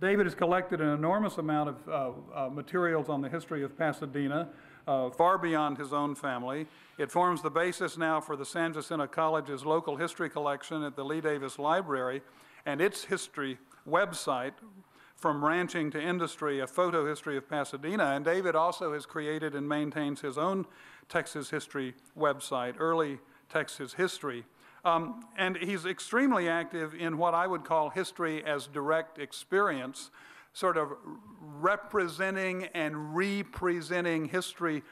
David has collected an enormous amount of materials on the history of Pasadena, far beyond his own family. It forms the basis now for the San Jacinto College's local history collection at the Lee Davis Library and its history website, From Ranching to Industry, a photo history of Pasadena. And David also has created and maintains his own Texas history website, Early Texas History. And he's extremely active in what I would call history as direct experience, sort of representing and representing history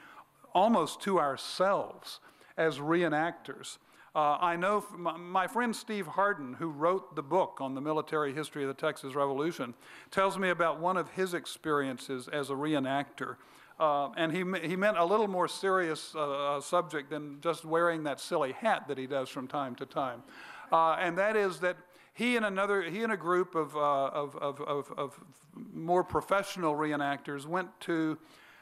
almost to ourselves as reenactors. I know my friend Steve Hardin, who wrote the book on the military history of the Texas Revolution, tells me about one of his experiences as a reenactor. And he meant a little more serious subject than just wearing that silly hat that he does from time to time. And that is that he and a group of more professional reenactors went to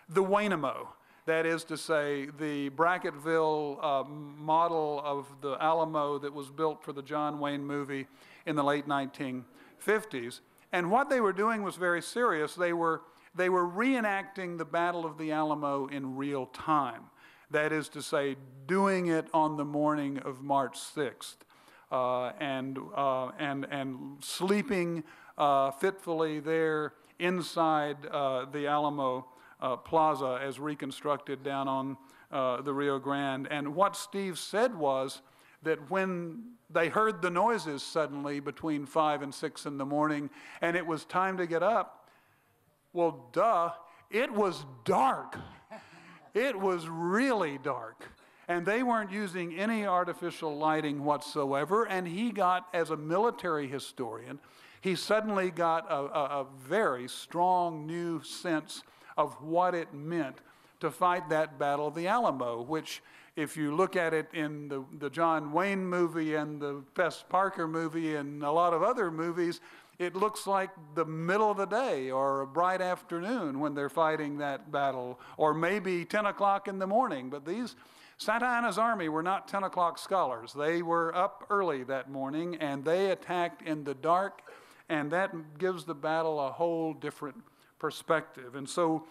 the Waynamo. That is to say, the Brackettville model of the Alamo that was built for the John Wayne movie in the late 1950s. And what they were doing was very serious. They were reenacting the Battle of the Alamo in real time. That is to say, doing it on the morning of March 6th, and sleeping fitfully there inside the Alamo Plaza as reconstructed down on the Rio Grande. And what Steve said was that when they heard the noises suddenly between 5 and 6 in the morning, and it was time to get up, well, duh, it was dark. It was really dark. And they weren't using any artificial lighting whatsoever. And he got, as a military historian, he suddenly got a very strong new sense of what it meant to fight that Battle of the Alamo, which, if you look at it in the John Wayne movie and the Bess Parker movie and a lot of other movies, it looks like the middle of the day or a bright afternoon when they're fighting that battle, or maybe 10 o'clock in the morning. But these Santa Anna's army were not 10 o'clock scholars. They were up early that morning, and they attacked in the dark, and that gives the battle a whole different perspective. And so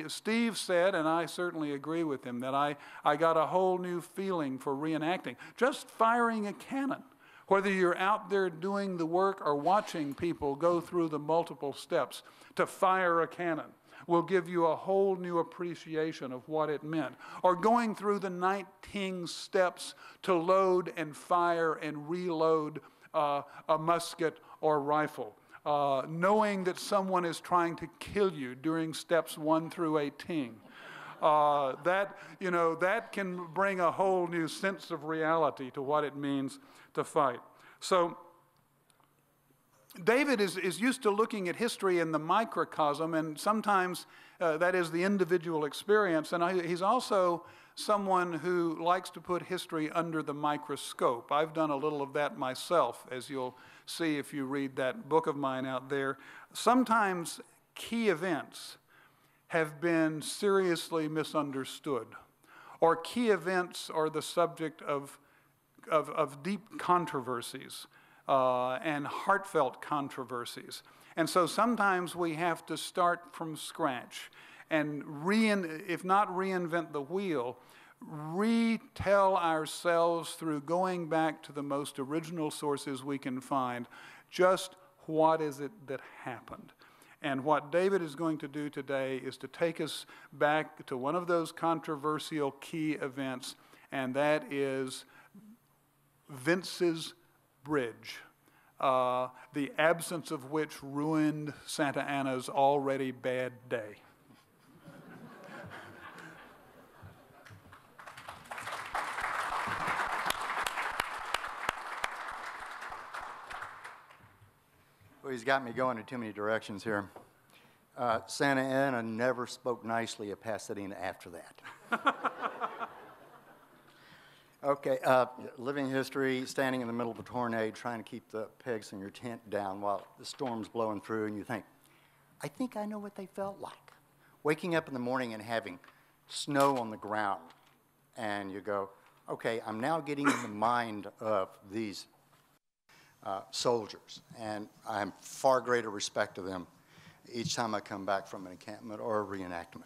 Steve said, and I certainly agree with him, that I got a whole new feeling for reenacting. Just firing a cannon, whether you're out there doing the work or watching people go through the multiple steps to fire a cannon, will give you a whole new appreciation of what it meant. Or going through the 19 steps to load and fire and reload a musket or rifle. Knowing that someone is trying to kill you during steps 1 through 18. That can bring a whole new sense of reality to what it means to fight. So David is used to looking at history in the microcosm, and sometimes that is the individual experience. And he's also someone who likes to put history under the microscope. I've done a little of that myself, as you'll see if you read that book of mine out there. Sometimes key events have been seriously misunderstood, or key events are the subject of deep controversies and heartfelt controversies. And so sometimes we have to start from scratch and, if not reinvent the wheel, retell ourselves through going back to the most original sources we can find, just what is it that happened. And what David is going to do today is to take us back to one of those controversial key events, and that is Vince's Bridge, the absence of which ruined Santa Anna's already bad day. Well, he's got me going in too many directions here. Santa Ana never spoke nicely of Pasadena after that. Okay, living history, standing in the middle of a tornado, trying to keep the pegs in your tent down while the storm's blowing through, and you think, I think I know what they felt like. Waking up in the morning and having snow on the ground, and you go, okay, I'm now getting in the mind of these soldiers, and I have far greater respect to them each time I come back from an encampment or a reenactment.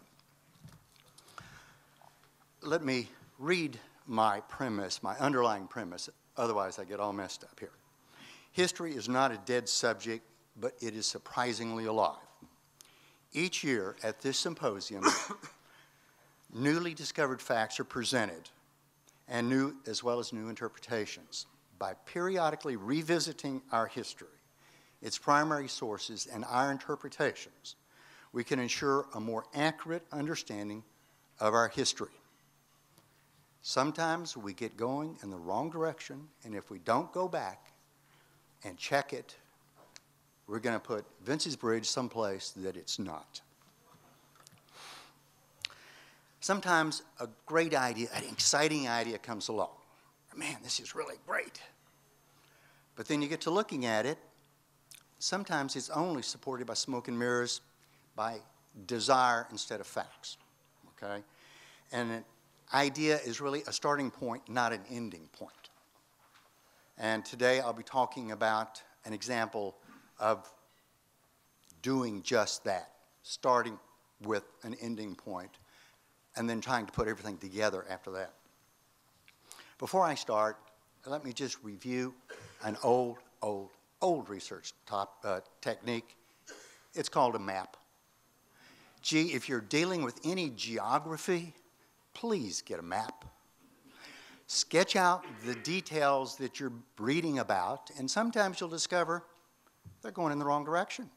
Let me read my premise, my underlying premise, otherwise I get all messed up here. History is not a dead subject, but it is surprisingly alive. Each year at this symposium, newly discovered facts are presented, and new as well as new interpretations. By periodically revisiting our history, its primary sources, and our interpretations, we can ensure a more accurate understanding of our history. Sometimes we get going in the wrong direction, and if we don't go back and check it, we're going to put Vince's Bridge someplace that it's not. Sometimes a great idea, an exciting idea comes along. Man, this is really great. But then you get to looking at it, sometimes it's only supported by smoke and mirrors, by desire instead of facts, okay? And an idea is really a starting point, not an ending point. And today I'll be talking about an example of doing just that, starting with an ending point and then trying to put everything together after that. Before I start, let me just review an old research technique. It's called a map. Gee, if you're dealing with any geography, please get a map. Sketch out the details that you're reading about, and sometimes you'll discover they're going in the wrong direction,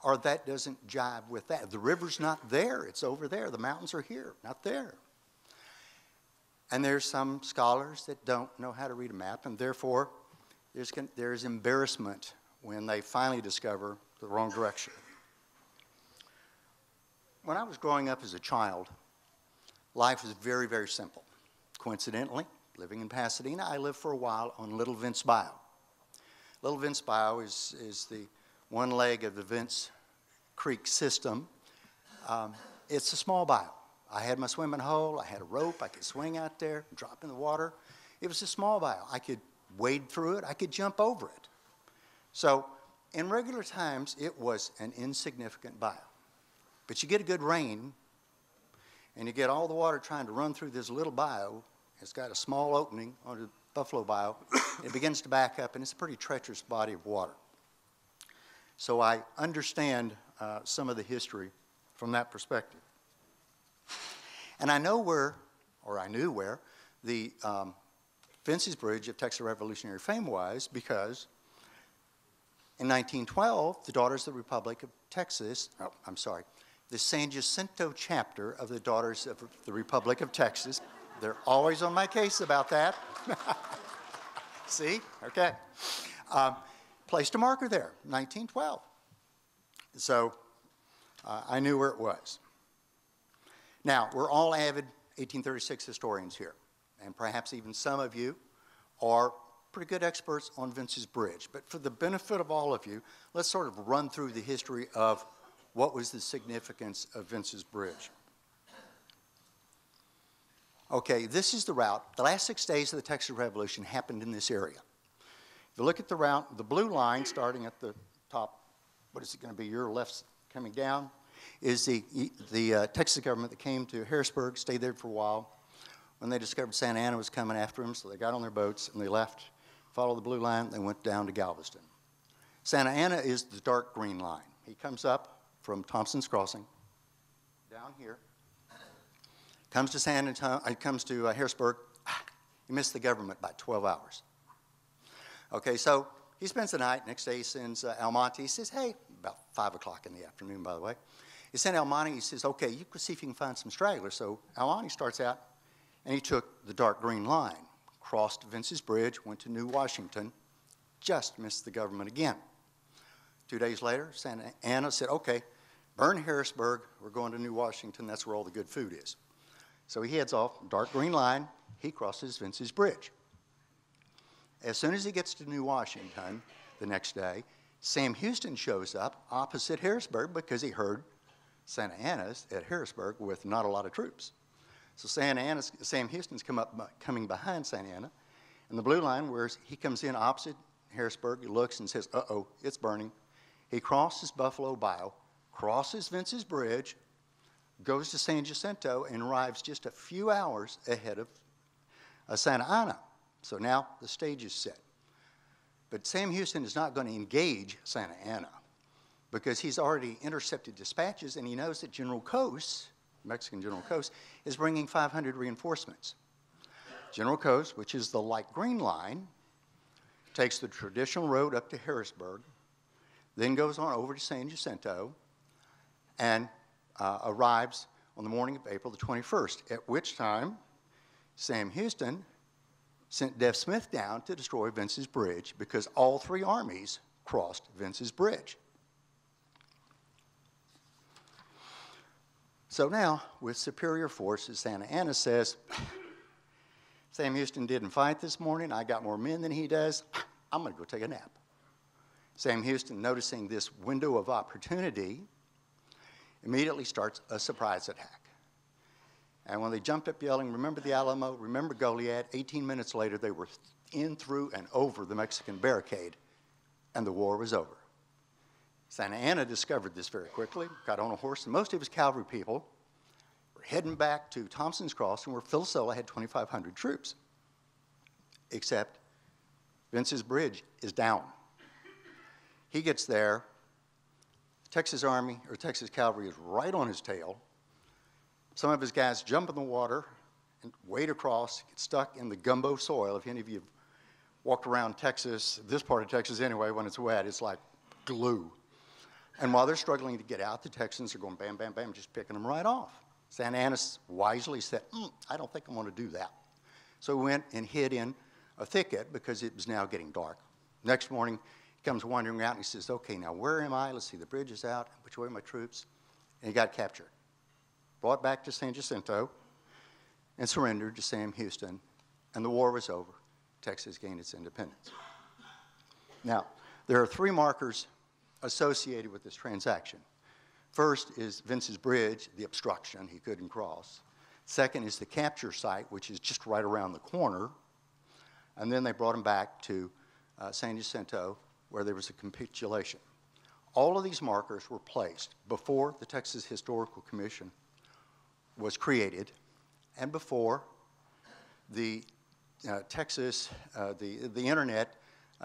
or that doesn't jive with that. The river's not there, it's over there. The mountains are here, not there. And there's some scholars that don't know how to read a map, and therefore there's embarrassment when they finally discover the wrong direction. When I was growing up as a child, life was very, very simple. Coincidentally, living in Pasadena, I lived for a while on Little Vince Bayou. Little Vince Bayou is the one leg of the Vince Creek system. It's a small bayou. I had my swimming hole, I had a rope, I could swing out there, drop in the water. It was a small bayou. I could wade through it, I could jump over it. So in regular times, it was an insignificant bayou. But you get a good rain, and you get all the water trying to run through this little bayou. It's got a small opening on the Buffalo Bayou. It begins to back up, and it's a pretty treacherous body of water. So I understand some of the history from that perspective. And I know where, or I knew where, the Vince's Bridge of Texas Revolutionary fame was, because in 1912, the Daughters of the Republic of Texas, the San Jacinto chapter of the Daughters of the Republic of Texas, they're always on my case about that. See? Okay. Placed a marker there, 1912. So I knew where it was. Now, we're all avid 1836 historians here, and perhaps even some of you are pretty good experts on Vince's Bridge. But for the benefit of all of you, let's sort of run through the history of what was the significance of Vince's Bridge. Okay, this is the route. The last 6 days of the Texas Revolution happened in this area. If you look at the route, the blue line starting at the top, what is it going to be, your left coming down, is the Texas government that came to Harrisburg, stayed there for a while. When they discovered Santa Anna was coming after them, so they got on their boats and they left, followed the blue line, they went down to Galveston. Santa Anna is the dark green line. He comes up from Thompson's Crossing, down here, comes to Harrisburg. He missed the government by 12 hours. Okay, so he spends the night. Next day he sends Almonte. He says, hey, about 5 o'clock in the afternoon, by the way. He sent Almonte. He says, okay, you can see if you can find some stragglers. So Almonte starts out, and he took the dark green line, crossed Vince's Bridge, went to New Washington, just missed the government again. 2 days later, Santa Anna said, okay, burn Harrisburg. We're going to New Washington. That's where all the good food is. So he heads off, dark green line. He crosses Vince's Bridge. As soon as he gets to New Washington the next day, Sam Houston shows up opposite Harrisburg because he heard Santa Anna's at Harrisburg with not a lot of troops. So Sam Houston's coming behind Santa Anna, and the blue line, where he comes in opposite Harrisburg. He looks and says, uh-oh, it's burning. He crosses Buffalo Bayou, crosses Vince's Bridge, goes to San Jacinto, and arrives just a few hours ahead of Santa Ana. So now the stage is set. But Sam Houston is not going to engage Santa Ana because he's already intercepted dispatches, and he knows that General Cos, Mexican General Cos, is bringing 500 reinforcements. General Cos, which is the light green line, takes the traditional road up to Harrisburg, then goes on over to San Jacinto, and arrives on the morning of April the 21st, at which time Sam Houston sent Dev Smith down to destroy Vince's Bridge because all three armies crossed Vince's Bridge. So now, with superior forces, Santa Anna says, Sam Houston didn't fight this morning. I got more men than he does. I'm going to go take a nap. Sam Houston, noticing this window of opportunity, immediately starts a surprise attack. And when they jumped up yelling, remember the Alamo, remember Goliad, 18 minutes later they were in, through, and over the Mexican barricade, and the war was over. Santa Anna discovered this very quickly, got on a horse, and most of his cavalry people were heading back to Thompson's Crossing, where Phil Sulla had 2,500 troops. Except Vince's Bridge is down. He gets there, Texas Army, or Texas Cavalry is right on his tail. Some of his guys jump in the water and wade across, get stuck in the gumbo soil. If any of you have walked around Texas, this part of Texas anyway, when it's wet, it's like glue. And while they're struggling to get out, the Texans are going bam, bam, bam, just picking them right off. Santa Anna wisely said, I don't think I want to do that. So he went and hid in a thicket because it was now getting dark. Next morning, he comes wandering out and he says, okay, now where am I? Let's see, the bridge is out. Which way are my troops? And he got captured. Brought back to San Jacinto and surrendered to Sam Houston, and the war was over. Texas gained its independence. Now, there are three markers associated with this transaction. First is Vince's Bridge, the obstruction, he couldn't cross. Second is the capture site, which is just right around the corner. And then they brought him back to San Jacinto, where there was a capitulation. All of these markers were placed before the Texas Historical Commission was created and before the the Internet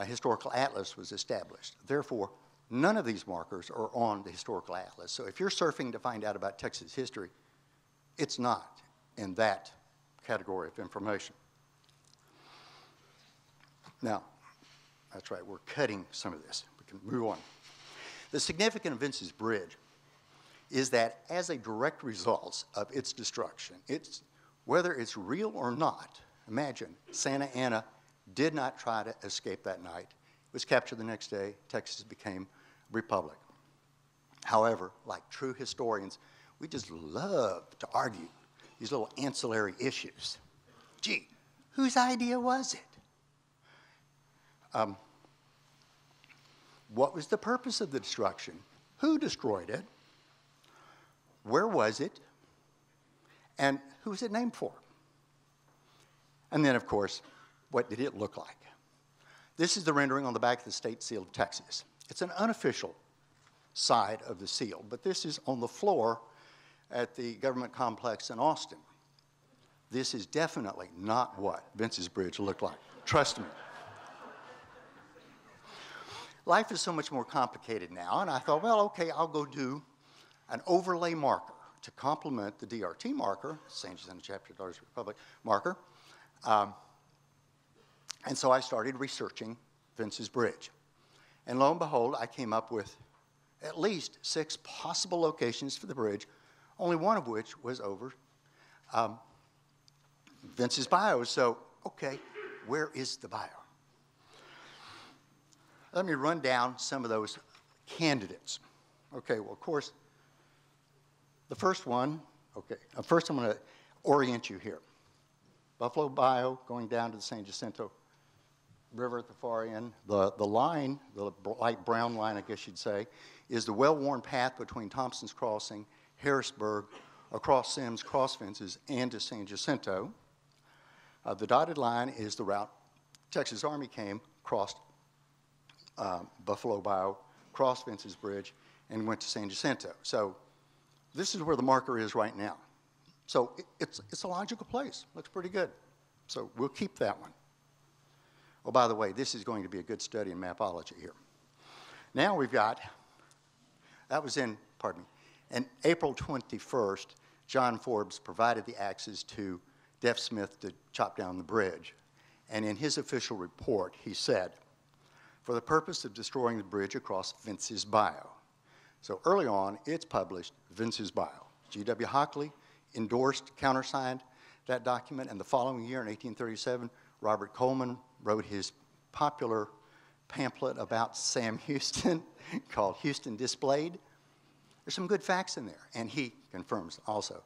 Historical Atlas was established. Therefore, none of these markers are on the Historical Atlas. So if you're surfing to find out about Texas history, it's not in that category of information. Now, that's right, we're cutting some of this. We can move on. The significance of Vince's Bridge is that as a direct result of its destruction, whether it's real or not, imagine Santa Anna did not try to escape that night. It was captured the next day. Texas became a republic. However, like true historians, we just love to argue these little ancillary issues. Gee, whose idea was it? What was the purpose of the destruction? Who destroyed it? Where was it? And who was it named for? And then, of course, what did it look like? This is the rendering on the back of the state seal of Texas. It's an unofficial side of the seal, but this is on the floor at the government complex in Austin. This is definitely not what Vince's Bridge looked like. Trust me. Life is so much more complicated now, and I thought, well, okay, I'll go do an overlay marker to complement the DRT marker, San Jacinto Chapter of Daughters of the Republic marker. And so I started researching Vince's Bridge. And lo and behold, I came up with at least 6 possible locations for the bridge, only one of which was over Vince's Bayou. So, okay, where is the bayou? Let me run down some of those candidates. Okay, well, of course, the first one, okay, first I'm going to orient you here. Buffalo Bayou going down to the San Jacinto River at the far end. The line, the light brown line, I guess you'd say, is the well-worn path between Thompson's Crossing, Harrisburg, across Sims Cross Fences, and to San Jacinto. The dotted line is the route Texas Army came, crossed Buffalo Bayou, crossed Vince's Bridge, and went to San Jacinto. So this is where the marker is right now. So it's a logical place. Looks pretty good. So we'll keep that one. Oh, by the way, this is going to be a good study in mapology here. Now we've got, that was in, pardon me, and April 21st, John Forbes provided the axes to Deaf Smith to chop down the bridge. And in his official report, he said, for the purpose of destroying the bridge across Vince's Bayou. So early on, it's published Vince's Bayou. G.W. Hockley endorsed, countersigned that document, and the following year, in 1837, Robert Coleman wrote his popular pamphlet about Sam Houston called Houston Displayed. There's some good facts in there, and he confirms also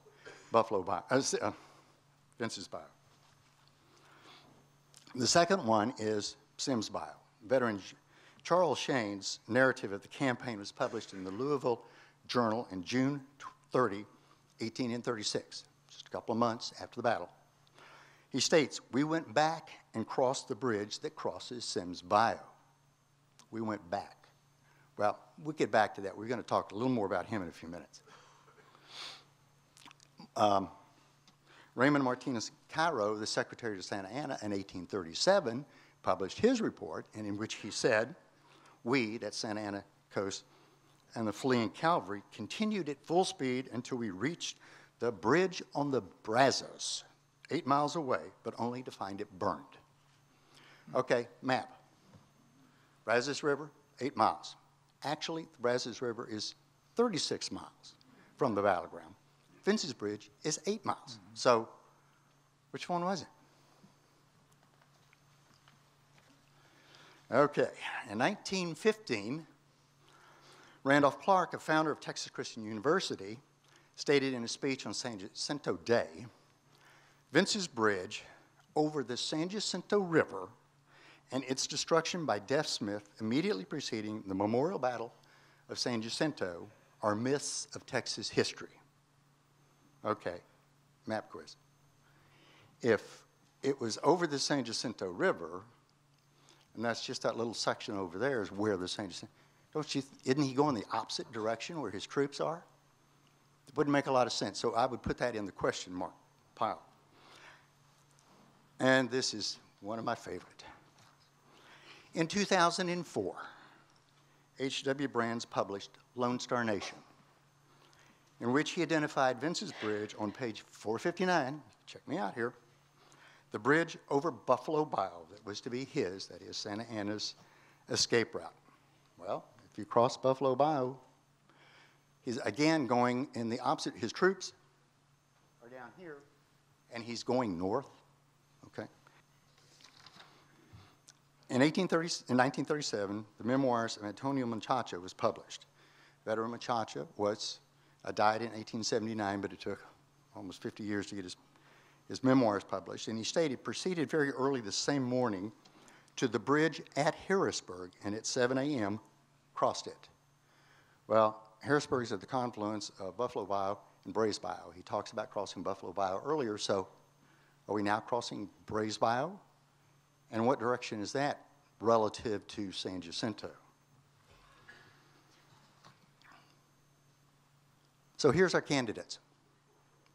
Buffalo Bayou, Vince's Bayou. The second one is Simms Bayou. Veteran Charles Shane's narrative of the campaign was published in the Louisville Journal in June 30, 1836, just a couple of months after the battle. He states, we went back and crossed the bridge that crosses Simms Bayou. We went back. Well, we'll get back to that. We're going to talk a little more about him in a few minutes. Raymond Martinez Cairo, the Secretary to Santa Anna in 1837, published his report, and in which he said, we, that's Santa Ana coast, and the fleeing cavalry continued at full speed until we reached the bridge on the Brazos, 8 miles away, but only to find it burned. Okay, map. Brazos River, 8 miles. Actually, the Brazos River is 36 miles from the battleground. Vince's Bridge is 8 miles. Mm-hmm. So, which one was it? Okay, in 1915, Randolph Clark, a founder of Texas Christian University, stated in a speech on San Jacinto Day, Vince's Bridge over the San Jacinto River and its destruction by Deaf Smith immediately preceding the Memorial Battle of San Jacinto are myths of Texas history. Okay, map quiz. If it was over the San Jacinto River, and that's just that little section over there is where the San Jacinto, isn't he going the opposite direction where his troops are? It wouldn't make a lot of sense, so I would put that in the question mark pile. And this is one of my favorite. In 2004, H.W. Brands published Lone Star Nation, in which he identified Vince's Bridge on page 459, check me out here, the bridge over Buffalo Bayou that was to be his, that is Santa Ana's escape route. Well, if you cross Buffalo Bayou, he's again going in the opposite. His troops are down here, and he's going north, okay? In 1937, the memoirs of Antonio Machacha was published. Veteran Machacha died in 1879, but it took almost 50 years to get his memoirs published. And he stated, proceeded very early the same morning to the bridge at Harrisburg, and at 7 a.m. crossed it. Well, Harrisburg is at the confluence of Buffalo Bayou and Brays Bayou. He talks about crossing Buffalo Bayou earlier, so are we now crossing Brays Bayou? And what direction is that relative to San Jacinto? So here's our candidates,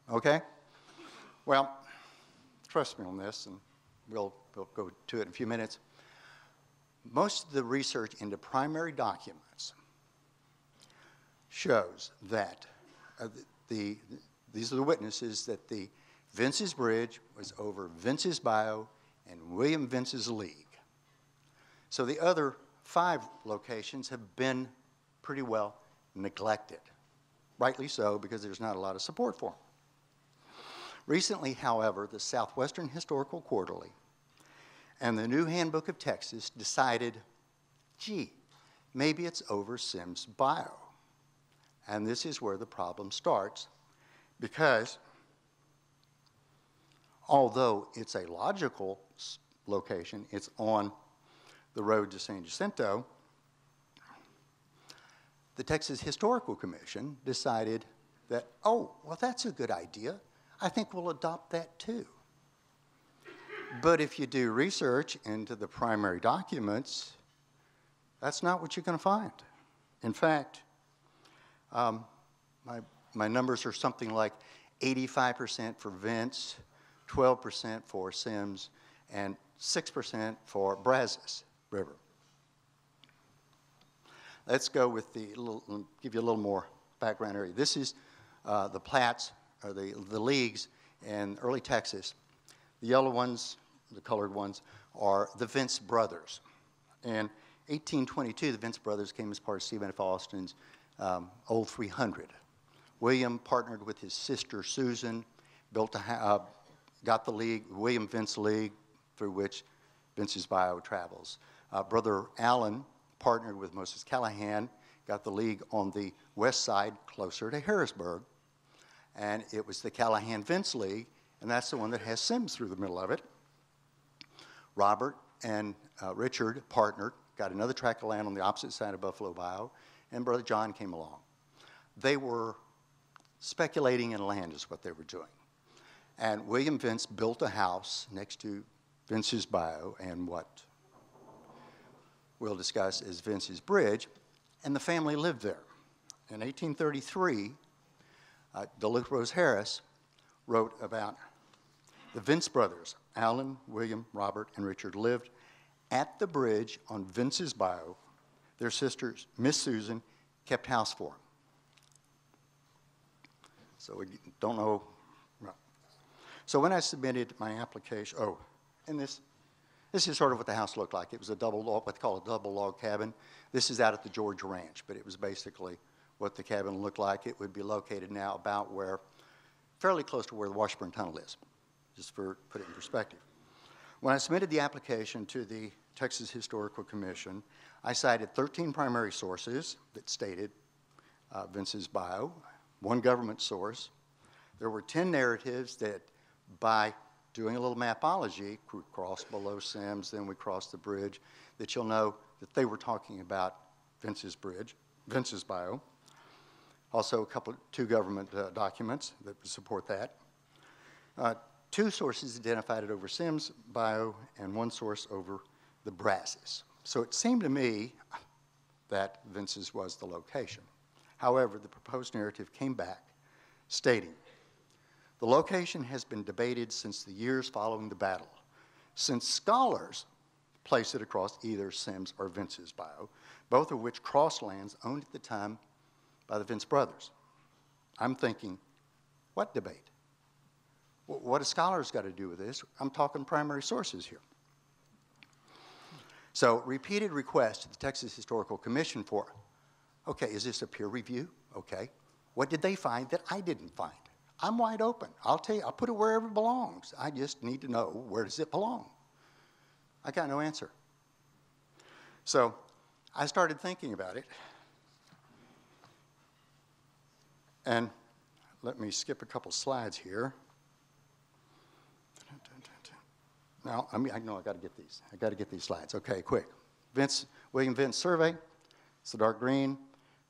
okay? Well, trust me on this, and we'll go to it in a few minutes. Most of the research into primary documents shows that these are the witnesses that the Vince's Bridge was over Vince's Bayou and William Vince's League. So the other 5 locations have been pretty well neglected. Rightly so, because there's not a lot of support for them. Recently, however, the Southwestern Historical Quarterly and the New Handbook of Texas decided, gee, maybe it's over Simms Bayou. And this is where the problem starts, because although it's a logical location, it's on the road to San Jacinto, the Texas Historical Commission decided that, oh, well, that's a good idea. I think we'll adopt that too. But if you do research into the primary documents, That's not what you're going to find. In fact, my numbers are something like 85% for Vince, 12% for Sims, and 6% for Brazos River. Let's go with give you a little more background area. This is the plats, or the leagues in early Texas. The yellow ones, the colored ones, are the Vince brothers. In 1822, the Vince brothers came as part of Stephen F. Austin's Old 300. William partnered with his sister Susan, got the league, William Vince League, through which Vince's Bio travels. Brother Allen partnered with Moses Callahan, got the league on the west side, closer to Harrisburg, and it was the Callahan-Vince League, and that's the one that has Sims through the middle of it. Robert and Richard partnered, got another tract of land on the opposite side of Buffalo Bayou, and Brother John came along. They were speculating in land is what they were doing. And William Vince built a house next to Vince's Bayou and what we'll discuss as Vince's Bridge, and the family lived there. In 1833, Duluth Rose Harris wrote about the Vince brothers, Allen, William, Robert, and Richard, lived at the bridge on Vince's Bayou. Their sisters, Miss Susan, kept house for them. So we don't know. So when I submitted my application, and this is sort of what the house looked like. It was a what they call a double log cabin. This is out at the George Ranch, but it was basically what the cabin looked like. It would be located now about fairly close to where the Washburn Tunnel is, just for put it in perspective. When I submitted the application to the Texas Historical Commission, I cited 13 primary sources that stated Vince's Bayou, one government source. There were 10 narratives that, by doing a little mapology, we crossed below Sims, then we crossed the bridge, that you'll know that they were talking about Vince's Bayou. Also, two government documents that would support that. Two sources identified it over Sims Bayou, and one source over the Brazos. So it seemed to me that Vince's was the location. However, the proposed narrative came back stating, the location has been debated since the years following the battle, since scholars place it across either Sims or Vince's Bayou, both of which crossed lands owned at the time by the Vince brothers. I'm thinking, what debate? What do scholars got to do with this? I'm talking primary sources here. So repeated requests to the Texas Historical Commission for, okay, is this a peer review? Okay. What did they find that I didn't find? I'm wide open. I'll tell you, I'll put it wherever it belongs. I just need to know, where does it belong? I got no answer. So I started thinking about it. And let me skip a couple slides here. Now, I know I got to get these. I got to get these slides. Okay, quick. William Vince survey. It's the dark green.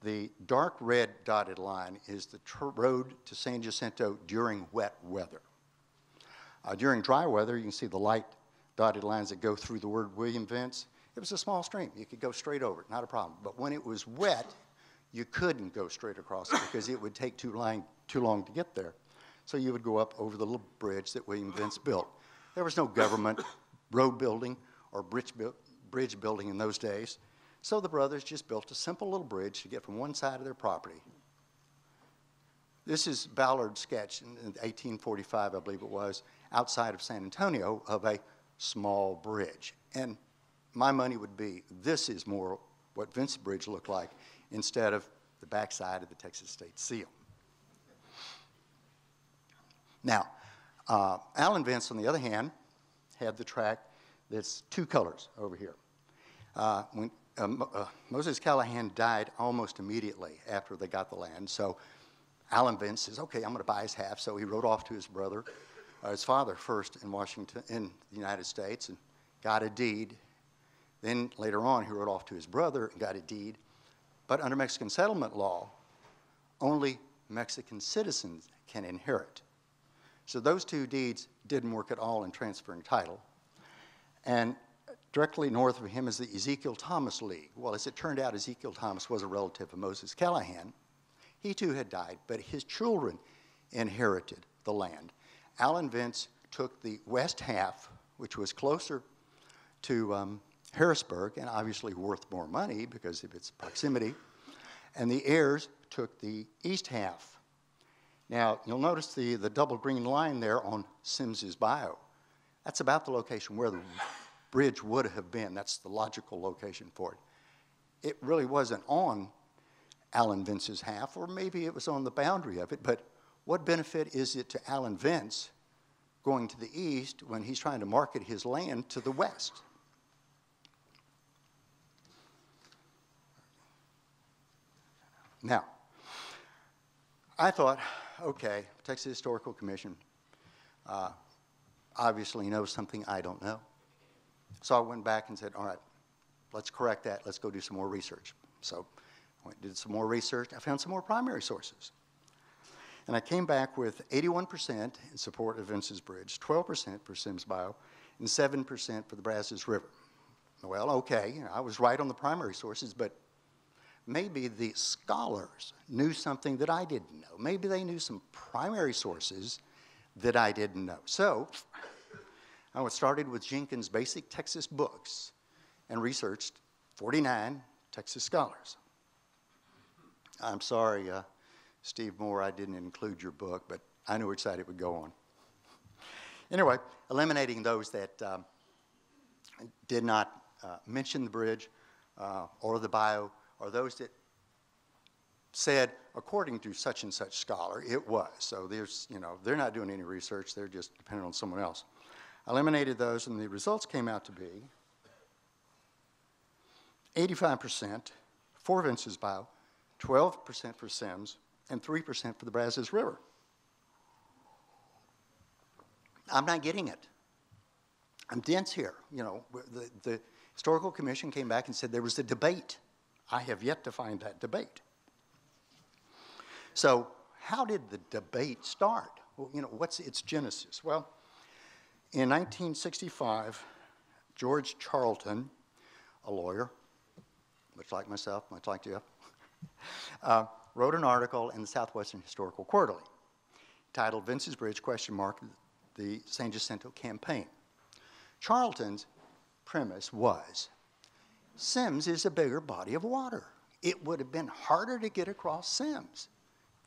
The dark red dotted line is the road to San Jacinto during wet weather. During dry weather, you can see the light dotted lines that go through the word William Vince. It was a small stream. You could go straight over it, not a problem. But when it was wet, you couldn't go straight across it because it would take too long to get there. So you would go up over the little bridge that William Vince built. There was no government road building or bridge building in those days. So the brothers just built a simple little bridge to get from one side of their property. This is Ballard's sketch in 1845, I believe it was, outside of San Antonio of a small bridge. And my money would be, this is more what Vince Bridge looked like instead of the backside of the Texas State Seal. Now, Allen Vince, on the other hand, had the tract that's two colors over here. When Moses Callahan died almost immediately after they got the land, so Allen Vince says, okay, I'm going to buy his half. So he wrote off to his brother, his father first in Washington, in the United States, and got a deed. Then later on, he wrote off to his brother and got a deed. But under Mexican settlement law, only Mexican citizens can inherit. So those two deeds didn't work at all in transferring title. And Directly north of him is the Ezekiel Thomas League. Well, as it turned out, Ezekiel Thomas was a relative of Moses Callahan. He too had died, but his children inherited the land. Allen Vince took the west half, which was closer to Harrisburg and obviously worth more money because of its proximity, and the heirs took the east half. Now, you'll notice the double green line there on Sims's bio. That's about the location where the bridge would have been. That's the logical location for it. It really wasn't on Allen Vince's half, or maybe it was on the boundary of it, but what benefit is it to Allen Vince going to the east when he's trying to market his land to the west? Now, I thought, okay, Texas Historical Commission obviously knows something I don't know. So I went back and said, all right, let's correct that. Let's go do some more research. So I went and did some more research. I found some more primary sources. And I came back with 81% in support of Vince's Bridge, 12% for Sims Bio, and 7% for the Brazos River. Well, okay, I was right on the primary sources, but maybe the scholars knew something that I didn't know. Maybe they knew some primary sources that I didn't know. So I started with Jenkins' Basic Texas Books and researched 49 Texas scholars. I'm sorry, Steve Moore, I didn't include your book, but I knew which side it would go on. Anyway, eliminating those that did not mention the bridge or the bio, or those that said, according to such and such scholar, it was. So there's, they're not doing any research, they're just dependent on someone else. I eliminated those, and the results came out to be 85% for Vince's Bio, 12% for Sims, and 3% for the Brazos River. I'm not getting it. I'm dense here. The Historical Commission came back and said there was a debate. I have yet to find that debate. So how did the debate start? Well, what's its genesis? Well, in 1965, George Charlton, a lawyer, much like myself, much like Jeff, wrote an article in the Southwestern Historical Quarterly titled Vince's Bridge, the San Jacinto Campaign. Charlton's premise was, Sims is a bigger body of water. It would have been harder to get across Sims.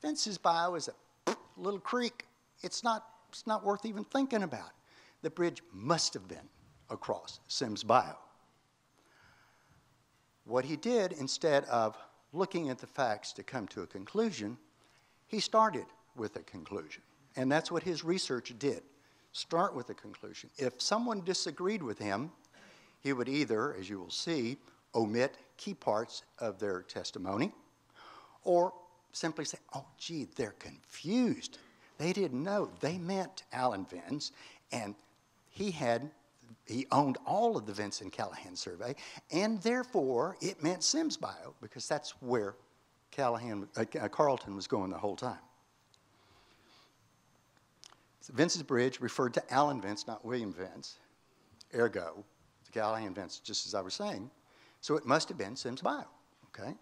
Vince's Bio is a little creek. It's not worth even thinking about. The bridge must have been across Sims Bio. What he did, instead of looking at the facts to come to a conclusion, he started with a conclusion. And that's what his research did, start with a conclusion. If someone disagreed with him, he would either, as you will see, omit key parts of their testimony, or simply say, oh, gee, they're confused. They didn't know. They meant Allen Vince, and he owned all of the Vince and Callahan survey, and therefore it meant Sims Bio, because that's where Carlton was going the whole time. So Vince's Bridge referred to Allen Vince, not William Vince, ergo, the Callahan Vince, just as I was saying. So it must have been Sims Bio, okay?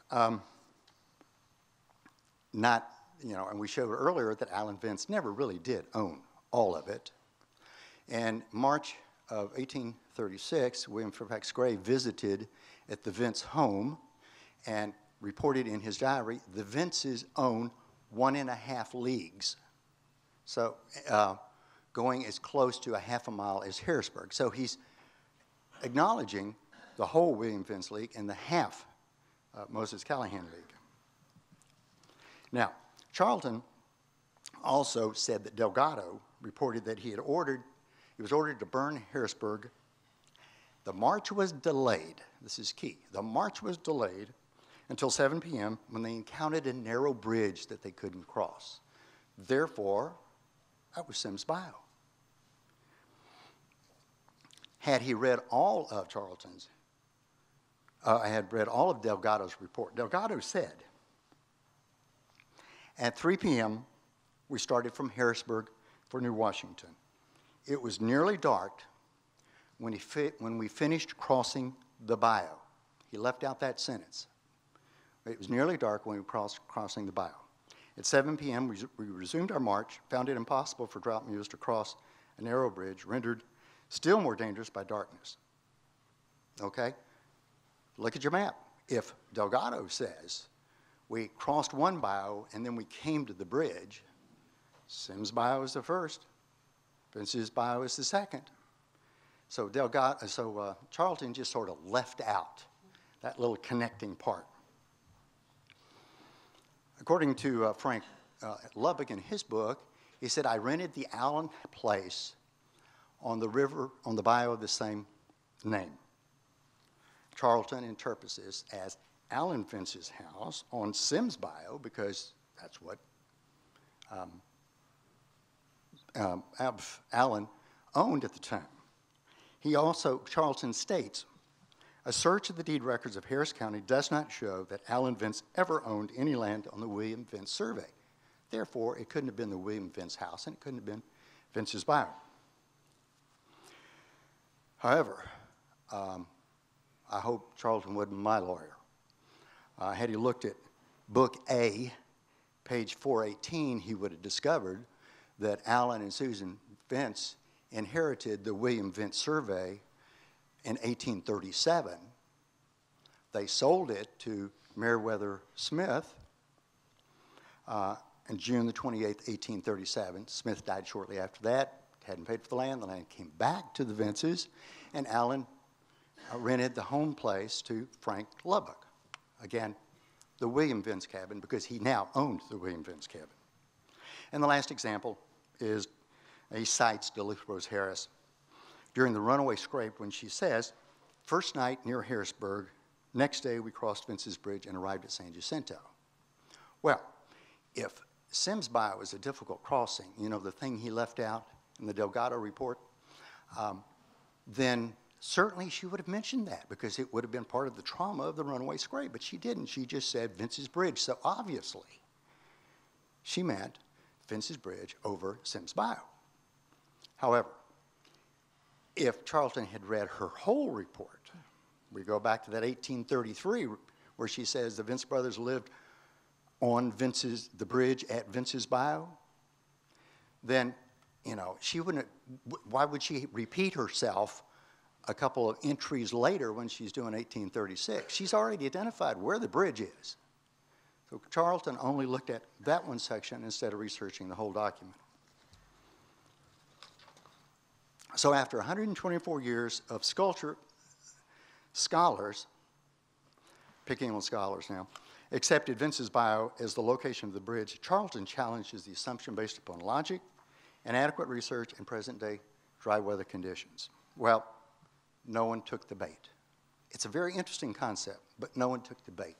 And we showed earlier that Allen Vince never really did own all of it. In March of 1836, William Fairfax Gray visited at the Vince home and reported in his diary, the Vinces own 1.5 leagues. So going as close to a half a mile as Harrisburg. So he's acknowledging the whole William Vince League and the half Moses Callahan League. Now, Charlton also said that Delgado reported that he was ordered to burn Harrisburg. The march was delayed. This is key. The march was delayed until 7 p.m. when they encountered a narrow bridge that they couldn't cross. Therefore, that was Sims Bio. Had he read all of Delgado's report, Delgado said, at 3 p.m., we started from Harrisburg for New Washington. It was nearly dark, when we finished crossing the bayou. He left out that sentence. It was nearly dark when we crossing the bayou. At 7 p.m., we resumed our march, found it impossible for drought mules to cross a narrow bridge, rendered still more dangerous by darkness. Okay? Look at your map. If Delgado says we crossed one bayou and then we came to the bridge, Sims Bayou is the first, Vince's Bayou is the second. So Charlton just sort of left out that little connecting part. According to Frank Lubbock in his book, he said, I rented the Allen place on the river, on the bayou of the same name. Charlton interprets this as Allen Vince's house on Sims Bayou because that's what Allen owned at the time. Charlton states, a search of the deed records of Harris County does not show that Allen Vince ever owned any land on the William Vince survey. Therefore, it couldn't have been the William Vince house, and it couldn't have been Vince's Bayou. However, I hope Charlton wasn't my lawyer. Had he looked at Book A, page 418, he would have discovered that Allen and Susan Vince inherited the William Vince survey in 1837. They sold it to Meriwether Smith on June the 28th, 1837. Smith died shortly after that, hadn't paid for the land. The land came back to the Vinces, and Allen rented the home place to Frank Lubbock. Again, the William Vince cabin, because he now owned the William Vince cabin. And the last example is he cites Duluth Rose Harris during the runaway scrape when she says, first night near Harrisburg, next day we crossed Vince's Bridge and arrived at San Jacinto. Well, if Sims Bayou was a difficult crossing, you know, the thing he left out in the Delgado report, then certainly she would have mentioned that because it would have been part of the trauma of the runaway scrape, but she didn't. She just said Vince's Bridge. So obviously, she meant Vince's Bridge over Sims Bayou. However, if Charlton had read her whole report, we go back to that 1833 where she says the Vince brothers lived on the bridge at Vince's Bayou, then, you know, she wouldn't, why would she repeat herself a couple of entries later when she's doing 1836? She's already identified where the bridge is. So Charlton only looked at that one section instead of researching the whole document. So after 124 years of sculpture, scholars, picking on scholars now, accepted Vince's Bayou as the location of the bridge. Charlton challenges the assumption based upon logic, inadequate research, and present-day dry weather conditions. Well, no one took the bait. It's a very interesting concept, but no one took the bait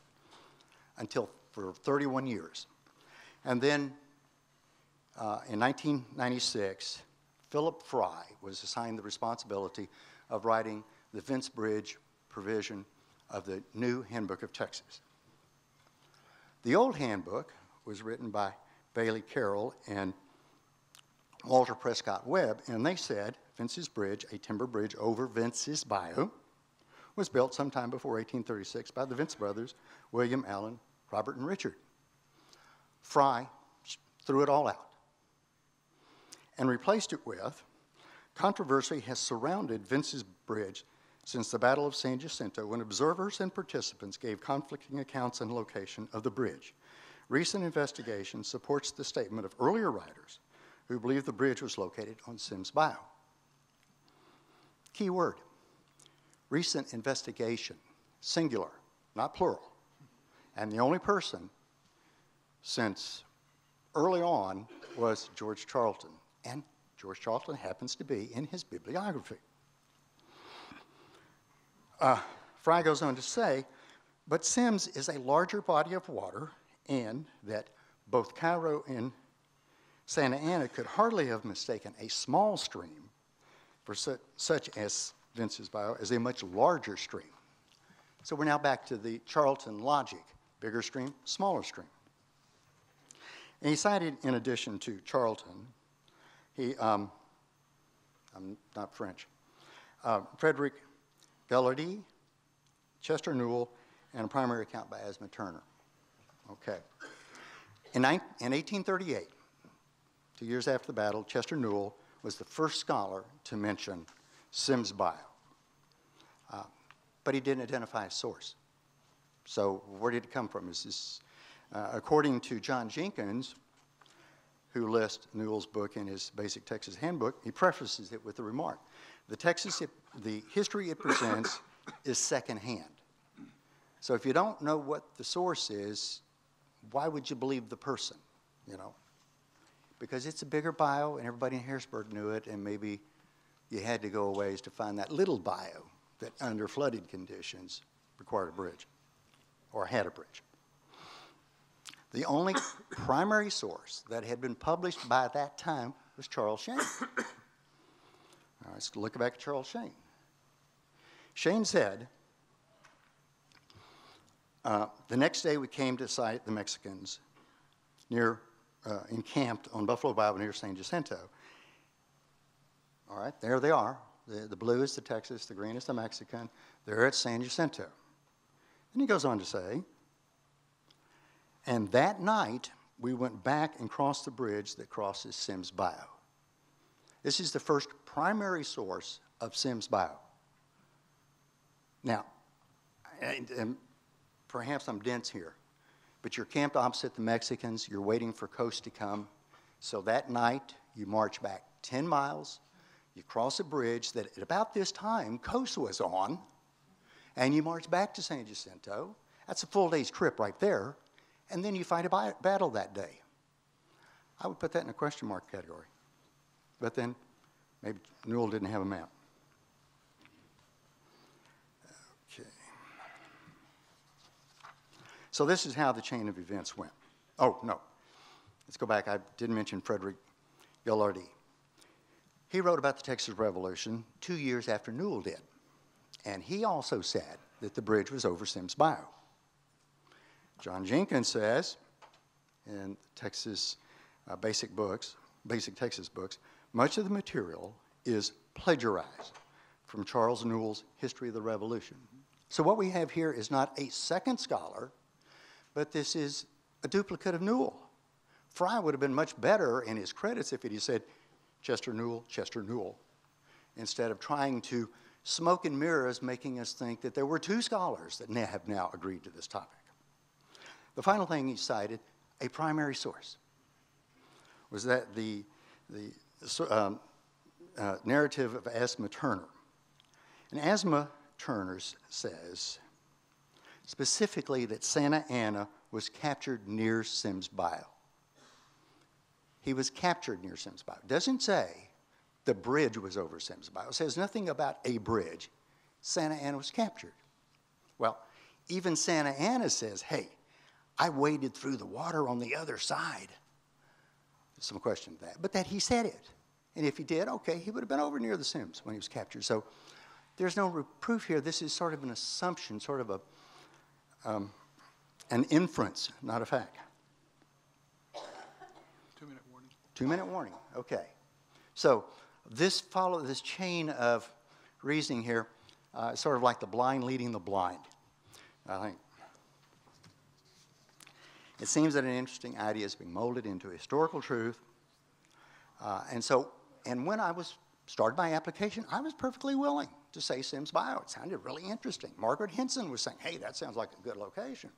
until for 31 years. And then in 1996, Philip Fry was assigned the responsibility of writing the Vince Bridge provision of the new Handbook of Texas. The old handbook was written by Bailey Carroll and Walter Prescott Webb, and they said Vince's Bridge, a timber bridge over Vince's Bayou, was built sometime before 1836 by the Vince brothers, William, Allen, Robert, and Richard. Fry threw it all out and replaced it with, controversy has surrounded Vince's Bridge since the Battle of San Jacinto when observers and participants gave conflicting accounts and location of the bridge. Recent investigation supports the statement of earlier writers who believed the bridge was located on Sims Bayou. Key word, recent investigation, singular, not plural. And the only person since early on was George Charlton. And George Charlton happens to be in his bibliography. Fry goes on to say, but Sims is a larger body of water and that both Cairo and Santa Ana could hardly have mistaken a small stream for such as Vince's Bayou as a much larger stream. So we're now back to the Charlton logic, bigger stream, smaller stream. And he cited, in addition to Charlton, I'm not French, Frederick Gullardy, Chester Newell, and a primary account by Asma Turner. Okay. In 1838, 2 years after the battle, Chester Newell was the first scholar to mention Sims Bio. But he didn't identify a source. So where did it come from? According to John Jenkins, who lists Newell's book in his Basic Texas Handbook, he prefaces it with the remark, the history it presents is secondhand. So if you don't know what the source is, why would you believe the person, you know? Because it's a bigger bio, and everybody in Harrisburg knew it, and maybe you had to go a ways to find that little bio that under flooded conditions required a bridge, or had a bridge. The only primary source that had been published by that time was Charles Shane. All right, let's look back at Charles Shane. Shane said, the next day we came to sight the Mexicans encamped on Buffalo Bible near San Jacinto. All right, there they are. The blue is the Texas, the green is the Mexican. They're at San Jacinto. And he goes on to say, and that night we went back and crossed the bridge that crosses Sims Bio. This is the first primary source of Sims Bio. Now, and perhaps I'm dense here, but you're camped opposite the Mexicans, you're waiting for Coast to come. So that night, you march back 10 miles, you cross a bridge that at about this time, Coast was on, and you march back to San Jacinto. That's a full day's trip right there, and then you fight a battle that day. I would put that in a question mark category. But then, maybe Newell didn't have a map. Okay. So this is how the chain of events went. Oh, no. Let's go back. I didn't mention Frederick Gullardy. He wrote about the Texas Revolution 2 years after Newell did. And he also said that the bridge was over Sims Bio. John Jenkins says in Texas Basic Texas books, much of the material is plagiarized from Charles Newell's History of the Revolution. So what we have here is not a second scholar, but this is a duplicate of Newell. Fry would have been much better in his credits if he said Chester Newell, instead of trying to smoke and mirrors, making us think that there were two scholars that have now agreed to this topic. The final thing he cited, a primary source, was that the narrative of Asma Turner. And Asma Turner says specifically that Santa Anna was captured near Sims Bio. He was captured near Sims Bio. It doesn't say the bridge was over Sims Bio. It says nothing about a bridge. Santa Anna was captured. Well, even Santa Anna says, hey, I waded through the water on the other side. There's some question to that, but that he said it. And if he did, okay, he would have been over near the Sims when he was captured. So there's no proof here. This is sort of an assumption, sort of an inference, not a fact. 2-minute warning. 2-minute warning, okay. So this chain of reasoning here, sort of like the blind leading the blind, I think. It seems that an interesting idea is being molded into historical truth. And when I started my application, I was perfectly willing to say Sims Bio. It sounded really interesting. Margaret Henson was saying, hey, that sounds like a good location.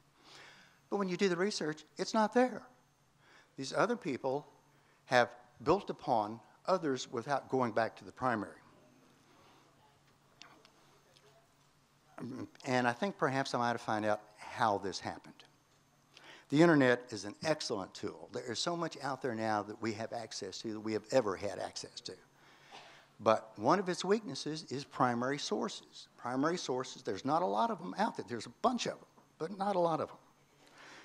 But when you do the research, it's not there. These other people have built upon others without going back to the primary. And I think perhaps I might have found out how this happened. The internet is an excellent tool. There is so much out there now that we have access to that we have ever had access to. But one of its weaknesses is primary sources. Primary sources, there's not a lot of them out there. There's a bunch of them, but not a lot of them.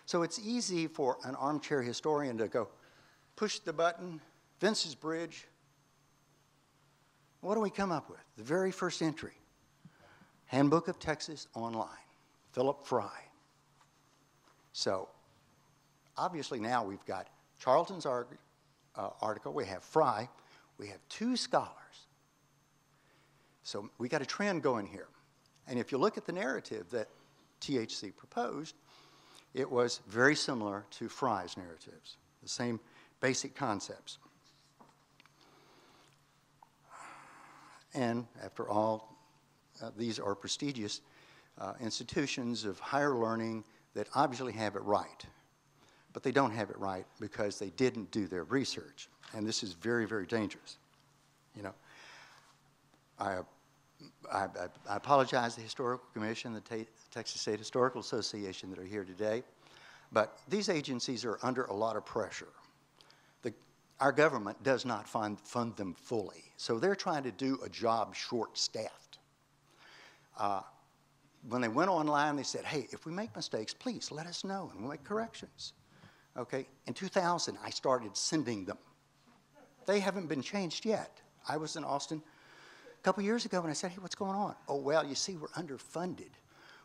So it's easy for an armchair historian to go, push the button, Vince's Bridge. What do we come up with? The very first entry, Handbook of Texas Online, Philip Fry. So obviously now we've got Charlton's article, we have Fry, we have two scholars So we got a trend going here. And if you look at the narrative that THC proposed, it was very similar to Fry's narratives, the same basic concepts. And after all, these are prestigious institutions of higher learning that obviously have it right. But they don't have it right because they didn't do their research. And this is very, very dangerous. You know, I apologize to the Historical Commission, the Texas State Historical Association that are here today, but these agencies are under a lot of pressure. Our government does not fund them fully, so they're trying to do a job short-staffed. When they went online, they said, hey, if we make mistakes, please let us know and we'll make corrections. Okay, in 2000, I started sending them. They haven't been changed yet. I was in Austin a couple years ago and I said, hey, what's going on? Oh, well, you see, we're underfunded.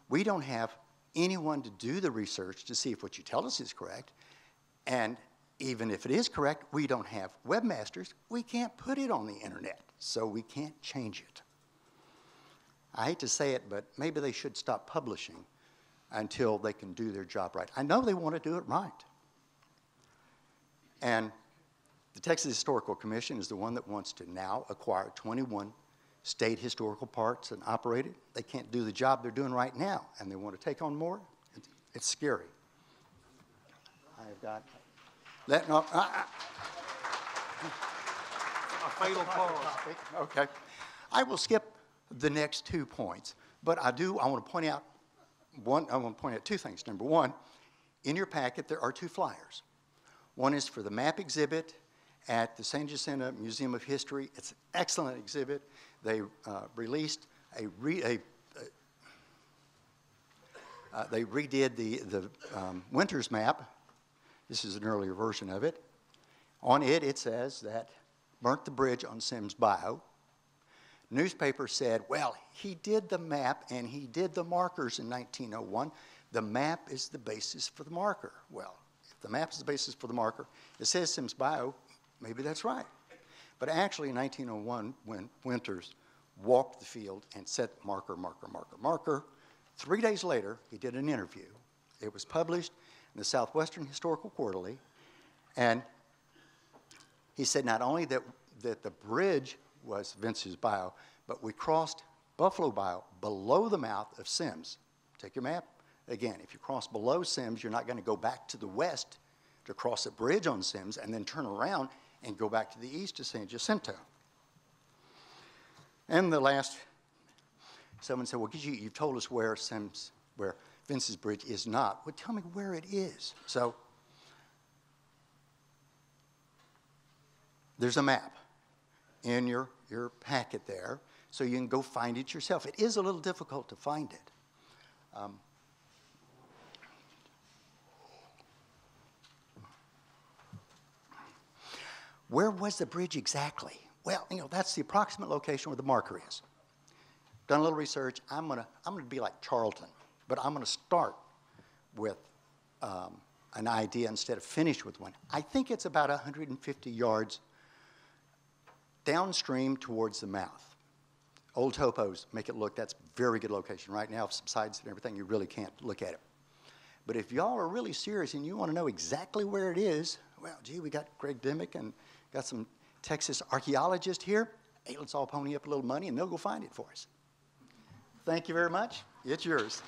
We don't have anyone to do the research to see if what you tell us is correct. And even if it is correct, we don't have webmasters. We can't put it on the internet, so we can't change it. I hate to say it, but maybe they should stop publishing until they can do their job right. I know they want to do it right. And the Texas Historical Commission is the one that wants to now acquire 21 state historical parks and operate it. They can't do the job they're doing right now, and they want to take on more. It's scary. I've got... a fatal pause. Okay. I will skip the next 2 points, but I want to point out two things. Number one, in your packet there are 2 flyers. One is for the map exhibit at the San Jacinto Museum of History. It's an excellent exhibit. They released they redid the Winters map. This is an earlier version of it. On it, it says that burnt the bridge on Sims Bayou. Newspaper said, well, he did the map and he did the markers in 1901. The map is the basis for the marker. Well, if the map is the basis for the marker, it says Sims Bayou, maybe that's right. But actually in 1901, when Winters walked the field and set marker, marker, marker, marker, 3 days later, he did an interview. It was published in the Southwestern Historical Quarterly, and he said not only that the bridge was Vince's Bayou, but we crossed Buffalo Bayou below the mouth of Sims. Take your map. Again, if you cross below Sims, you're not going to go back to the west to cross a bridge on Sims and then turn around and go back to the east to San Jacinto. And the last, someone said, well, you've told us where Vince's Bridge is not. Well, tell me where it is. So there's a map in your packet there, so you can go find it yourself. It is a little difficult to find it. Where was the bridge exactly? Well, you know, that's the approximate location where the marker is. Done a little research. I'm gonna be like Charlton, but I'm gonna start with an idea instead of finish with one. I think it's about 150 yards downstream towards the mouth. Old topos make it look, that's a very good location. Right now, subsides and everything, you really can't look at it. But if y'all are really serious and you want to know exactly where it is, well, gee, we got Greg Dimmick and got some Texas archaeologists here. Hey, let's all pony up a little money and they'll go find it for us. Thank you very much. It's yours.